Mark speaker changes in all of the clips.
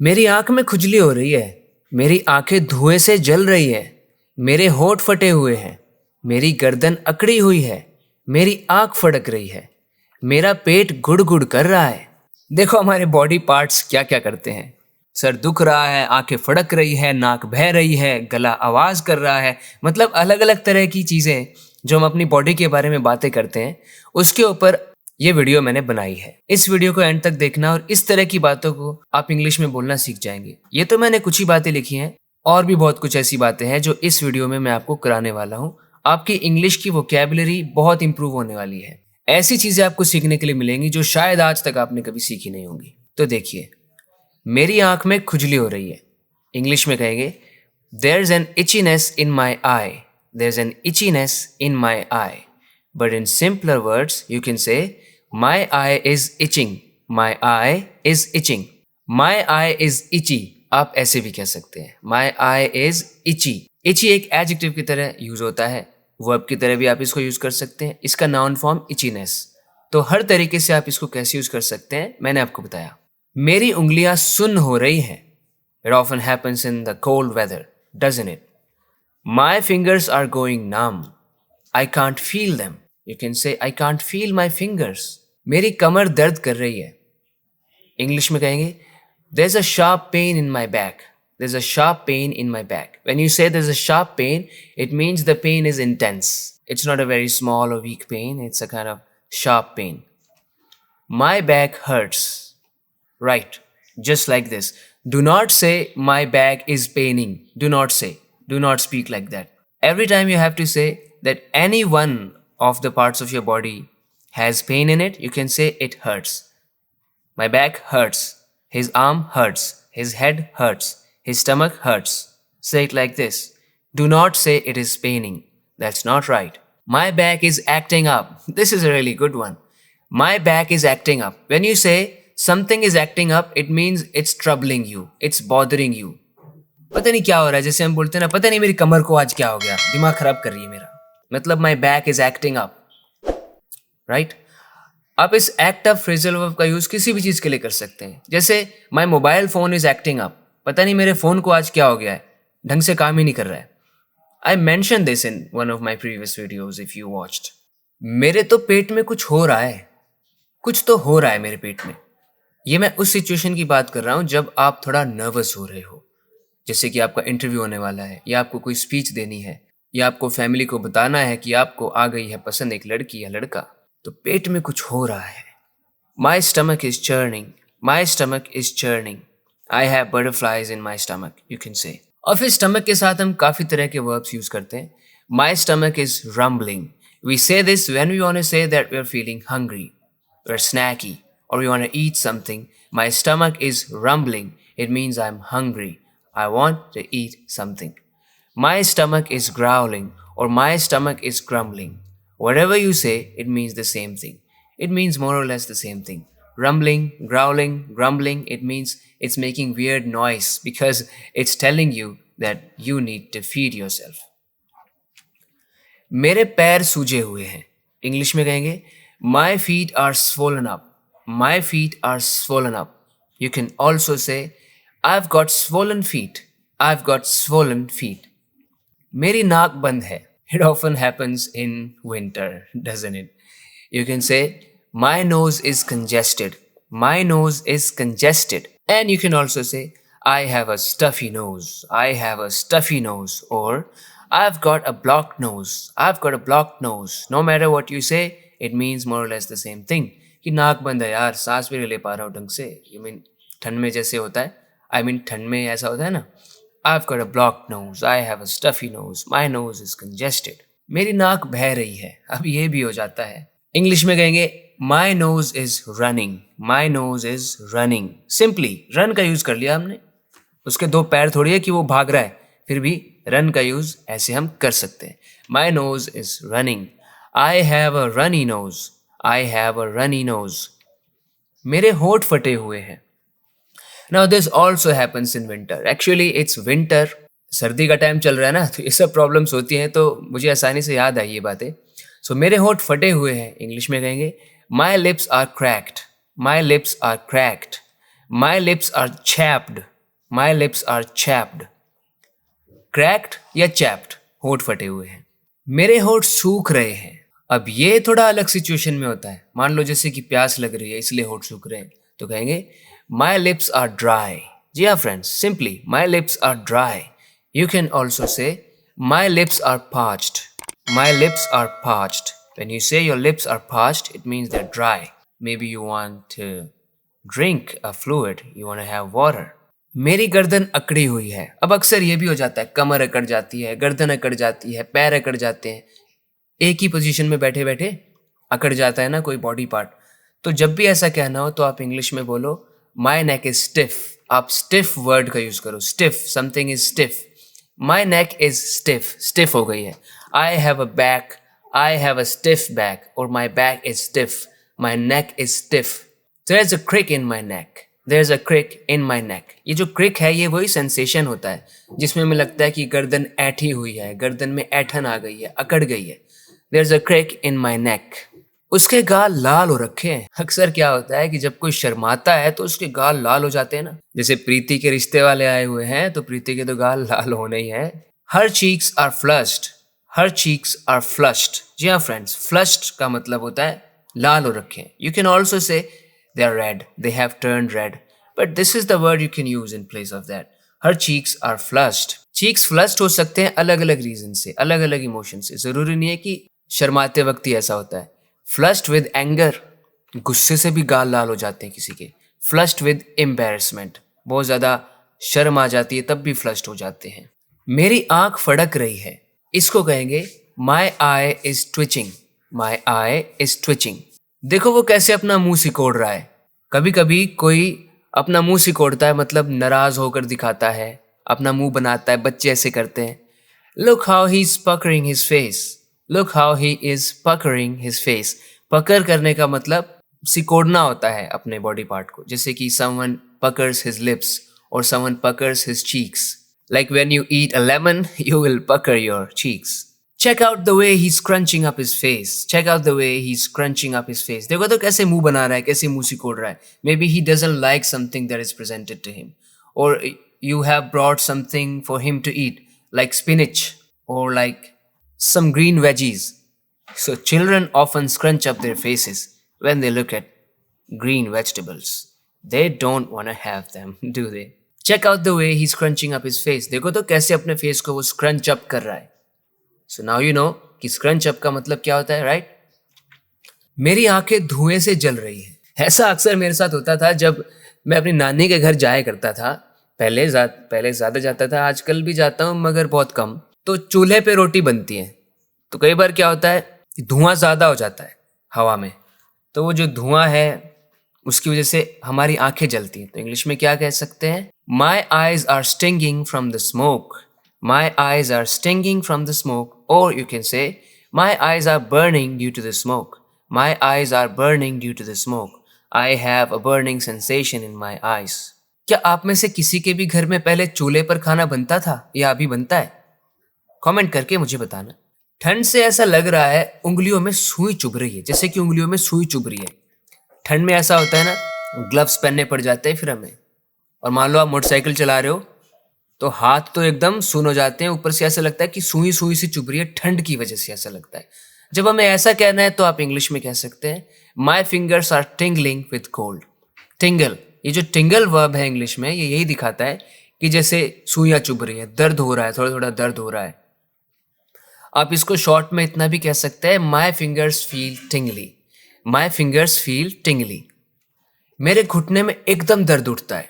Speaker 1: मेरी आंख में खुजली हो रही है। मेरी आंखें धुएं से जल रही है। मेरे होंठ फटे हुए हैं। मेरी गर्दन अकड़ी हुई है। मेरी आंख फड़क रही है। मेरा पेट गुड़ गुड़ कर रहा है। देखो हमारे बॉडी पार्ट्स क्या क्या करते हैं। सर दुख रहा है, आंखें फड़क रही है, नाक बह रही है, गला आवाज कर रहा है। मतलब अलग अलग तरह की चीजें जो हम अपनी बॉडी के बारे में बातें करते हैं, उसके ऊपर ये वीडियो मैंने बनाई है। इस वीडियो को एंड तक देखना और इस तरह की बातों को आप इंग्लिश में बोलना सीख जाएंगे। ये तो मैंने कुछ ही बातें लिखी हैं, और भी बहुत कुछ ऐसी बातें हैं जो इस वीडियो में मैं आपको कराने वाला हूँ। आपकी इंग्लिश की वोकैबुलरी बहुत इंप्रूव होने वाली है। ऐसी चीजें आपको सीखने के लिए मिलेंगी जो शायद आज तक आपने कभी सीखी नहीं होंगी। तो देखिए, मेरी आंख में खुजली हो रही है। इंग्लिश में कहेंगे There's an itchiness in my eye. There's an itchiness in my eye. But in simpler words, you can say my eye is itching. My eye is itching. My eye is itchy. आप ऐसे भी कह सकते हैं। My eye is itchy. Itchy एक adjective की तरह use होता है। वर्ब की तरह भी आप इसको यूज कर सकते हैं। इसका नाउन फॉर्म itchiness। तो हर तरीके से आप इसको कैसे यूज कर सकते हैं मैंने आपको बताया। मेरी उंगलियां सुन्न हो रही हैं। It often happens in the cold weather, doesn't it? My fingers are going numb. I can't feel them. You can say I can't feel my fingers. मेरी कमर दर्द कर रही है। इंग्लिश में कहेंगे There's a sharp pain in my back. There's a sharp pain in my back. When you say there's a sharp pain, it means the pain is intense. It's not a very small or weak pain. It's a kind of sharp pain. My back hurts. Right, just like this. Do not say my back is paining. Do not say. Do not speak like that. Every time you have to say that any one of the parts of your body has pain in it, you can say it hurts. My back hurts. His arm hurts. His head hurts. His stomach hurts. Say it like this. Do not say it is paining. That's not right. My back is acting up. This is a really good one. My back is acting up. When you say something is acting up, it means it's troubling you, it's bothering you. पता नहीं क्या हो रहा है, जैसे हम बोलते हैं ना, पता नहीं मेरी कमर को आज क्या हो गया, दिमाग खराब कर रही है मेरा। मतलब my back is acting up, right? आप इस act up phrasal verb का यूज किसी भी चीज के लिए कर सकते हैं। जैसे my mobile phone is acting up, पता नहीं मेरे फोन को आज क्या हो गया है, ढंग से काम ही नहीं कर रहा है। I mentioned this in one of my previous videos if you watched. मेरे तो पेट में कुछ हो रहा है, कुछ तो हो रहा है मेरे पेट में। ये मैं उस सिचुएशन की बात कर रहा हूँ जब आप थोड़ा नर्वस हो रहे हो, जैसे कि आपका इंटरव्यू होने वाला है, या आपको कोई स्पीच देनी है, या आपको फैमिली को बताना है कि आपको आ गई है पसंद एक लड़की या लड़का, तो पेट में कुछ हो रहा है। माई stomach is churning, my stomach is churning, I have butterflies in my stomach, you can से। और फिर स्टमक के साथ हम काफ़ी तरह के वर्ब्स यूज करते हैं। My stomach is rumbling, we say this when we want to say that we are feeling hungry, we are snacky, or we want to eat something. My stomach is rumbling. It means I'm hungry. I want to eat something. My stomach is growling or my stomach is grumbling. Whatever you say, it means the same thing. It means more or less the same thing. Rumbling, growling, grumbling, it means it's making weird noise because it's telling you that you need to feed yourself. मेरे पैर सूजे हुए हैं। English में कहेंगे My feet are swollen up. My feet are swollen up. You can also say, I've got swollen feet. I've got swollen feet. मेरी नाक बंद है. It often happens in winter, doesn't it? You can say, my nose is congested. My nose is congested. And you can also say, I have a stuffy nose. I have a stuffy nose. Or, I've got a blocked nose. I've got a blocked nose. No matter what you say, it means more or less the same thing. कि नाक बंद है यार, सांस भी नहीं ले पा रहा हूँ ढंग से। You mean ठंड में जैसे होता है, I mean ठंड में ऐसा होता है ना। I've got a blocked nose. I have a stuffy nose. My nose is congested. मेरी नाक बह रही है। अब ये भी हो जाता है। इंग्लिश में कहेंगे My nose is running. My nose is running. Simply run का यूज कर लिया हमने। उसके दो पैर थोड़ी है कि वो भाग रहा है, फिर भी रन का यूज ऐसे हम कर सकते हैं। My nose is running. I have a runny nose. I have a runny nose. मेरे होठ फटे हुए हैं। Now this also happens in winter. Actually it's winter. सर्दी का टाइम चल रहा है ना, तो ये सब प्रॉब्लम्स होती हैं, तो मुझे आसानी से याद आई ये बातें। So मेरे होठ फटे हुए हैं। इंग्लिश में कहेंगे My lips are cracked. My lips are cracked. My lips are chapped, my lips are chapped. Cracked या चैप्ड, होठ फटे हुए हैं। मेरे होठ सूख रहे हैं। अब ये थोड़ा अलग सिचुएशन में होता है। मान लो जैसे कि प्यास लग रही है इसलिए होठ सूख रहे हैं, तो कहेंगे माई लिप्स आर ड्राई। जी हाँ friends, simply my lips are dry. You can also say my lips are parched. My lips are parched. When you say your lips are parched, it means they're dry. Maybe you want to drink a fluid, you want to have water. मेरी गर्दन अकड़ी हुई है। अब अक्सर ये भी हो जाता है, कमर अकड़ जाती है, गर्दन अकड़ जाती है, पैर अकड़ जाते हैं। एक ही पोजीशन में बैठे बैठे अकड़ जाता है ना कोई बॉडी पार्ट। तो जब भी ऐसा कहना हो तो आप इंग्लिश में बोलो माई नेक इज स्टिफ। आप स्टिफ वर्ड का यूज करो, stiff, something is stiff. My neck is stiff, stiff हो गई है। I have a back, I have a stiff back, और my back is stiff, my neck is stiff. There is a crick in my neck, there is a crick in my neck. ये जो क्रिक है ये वही sensation होता है जिसमें हमें लगता है कि गर्दन ऐठी हुई है, गर्दन में ऐठन आ गई है, अकड़ गई है। There is a crick in my नेक। उसके गाल लाल हो रखे हैं। अक्सर क्या होता है कि जब कोई शर्माता है तो उसके गाल लाल हो जाते हैं ना। जैसे प्रीति के रिश्ते वाले आए हुए हैं तो प्रीति के तो गाल लाल होने ही हैं। Her cheeks are flushed, her cheeks are flushed. जी हाँ फ्रेंड्स, फ्लश्ड का मतलब होता है लाल हो रखे हैं। You can also say they are red, they have turned red, but this is the word you can use in place of that. Her cheeks are flushed. Cheeks flushed हो सकते हैं अलग अलग रीजन से, अलग अलग इमोशन से। जरूरी नहीं है कि शर्माते वक्त ही ऐसा होता है। फ्लश्ड विद एंगर, गुस्से से भी गाल लाल हो जाते हैं किसी के। फ्लश्ड विद एम्बैरेसमेंट, बहुत ज़्यादा शर्म आ जाती है तब भी फ्लश्ड हो जाते हैं। मेरी आंख फड़क रही है, इसको कहेंगे my eye is twitching, my eye is twitching. देखो वो कैसे अपना मुंह सिकोड़ रहा है। कभी कभी कोई अपना मुंह सिकोड़ता है मतलब नाराज होकर दिखाता है, अपना मुंह बनाता है, बच्चे ऐसे करते हैं। Look how he is puckering his face, look how he is puckering his face. पकड़ करने का मतलब सिकोड़ना होता है अपने बॉडी पार्ट को, जैसे कि समवन पकर्स हिज लिप्स और someone puckers his cheeks. Like when you eat a lemon you will pucker your cheeks. Check out the way he is crunching up his face, check out the way he is crunching up his face. देखो तो कैसे मुंह बना रहा है, कैसे मुंह सिकोड़ रहा है। Maybe he doesn't like something that is presented to him, और you have brought something for him to eat, like spinach or like some green veggies. So children often scrunch up their faces when they look at green vegetables. They don't want to have them, do they? Check out the way he's scrunching up his face. देखो तो कैसे अपने face को वो scrunch up कर रहा है. So now you know कि scrunch up का मतलब क्या होता है, right? मेरी आंखें धुएं से जल रही हैं। ऐसा अक्सर मेरे साथ होता था जब मैं अपनी नानी के घर जाया करता था। पहले ज़्यादा जाता था, आजकल भी जाता हूँ मगर बहुत कम। तो चूल्हे पे रोटी बनती है, तो कई बार क्या होता है धुआं ज़्यादा हो जाता है हवा में, तो वो जो धुआं है उसकी वजह से हमारी आंखें जलती हैं। तो इंग्लिश में क्या कह सकते हैं? My eyes are stinging from the smoke, my eyes are stinging from the smoke. और you can say my eyes are burning due to the smoke, my eyes are burning due to the smoke. I have a burning sensation in my eyes. क्या आप में से किसी के भी घर में पहले चूल्हे पर खाना बनता था या अभी बनता है? कमेंट करके मुझे बताना। ठंड से ऐसा लग रहा है उंगलियों में सुई चुभ रही है, जैसे कि उंगलियों में सुई चुभ रही है। ठंड में ऐसा होता है ना, ग्लव्स पहनने पड़ जाते हैं फिर हमें। और मान लो आप मोटरसाइकिल चला रहे हो तो हाथ तो एकदम सुन हो जाते हैं, ऊपर से ऐसा लगता है कि सुई सुई सी चुभ रही है, ठंड की वजह से ऐसा लगता है। जब हमें ऐसा कहना है तो आप इंग्लिश में कह सकते हैं my fingers are tingling with cold. Tingle, ये जो टिंगल वर्ब है इंग्लिश में, ये यही दिखाता है कि जैसे सुइयां चुभ रही है, दर्द हो रहा है, थोड़ा थोड़ा दर्द हो रहा है। आप इसको शॉर्ट में इतना भी कह सकते हैं my fingers feel टिंगली, my fingers feel टिंगली। मेरे घुटने में एकदम दर्द उठता है।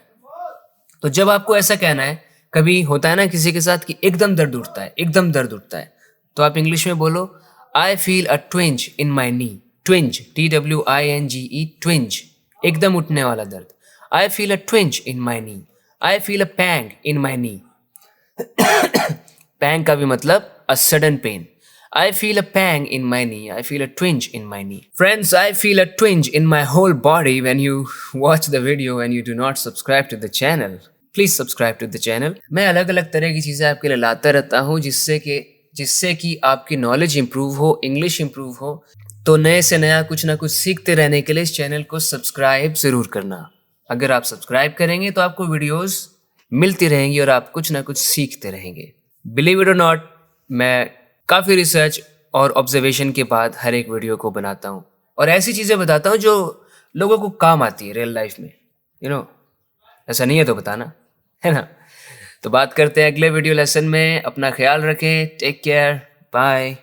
Speaker 1: तो जब आपको ऐसा कहना है, कभी होता है ना किसी के साथ कि एकदम दर्द उठता है, एकदम दर्द उठता है, तो आप इंग्लिश में बोलो I feel a ट्विंज in my knee. ट्विंज, TWINGE, ट्विंज, एकदम उठने वाला दर्द। I feel a twinge in my knee. I feel a pang in my knee. Pang का भी मतलब a sudden pain. I feel a pang in my knee. I feel a twinge in my knee. Friends, I feel a twinge in my whole body when you watch the video and you do not subscribe to the channel. Please subscribe to the channel. मैं अलग अलग तरह की चीज़ें आपके लिए लाता रहता हूँ जिससे कि आपकी नॉलेज इंप्रूव हो, इंग्लिश इंप्रूव हो। तो नए से नया कुछ ना कुछ सीखते रहने के लिए इस चैनल को सब्सक्राइब ज़रूर करना। अगर आप सब्सक्राइब करेंगे तो आपको वीडियोस मिलती रहेंगी और आप कुछ ना कुछ सीखते रहेंगे। बिलीव इट और नॉट, मैं काफ़ी रिसर्च और ऑब्जर्वेशन के बाद हर एक वीडियो को बनाता हूँ और ऐसी चीज़ें बताता हूँ जो लोगों को काम आती है रियल लाइफ में। ऐसा नहीं है तो बताना, है ना? तो बात करते हैं अगले वीडियो लेसन में। अपना ख्याल रखें। Take care. बाय।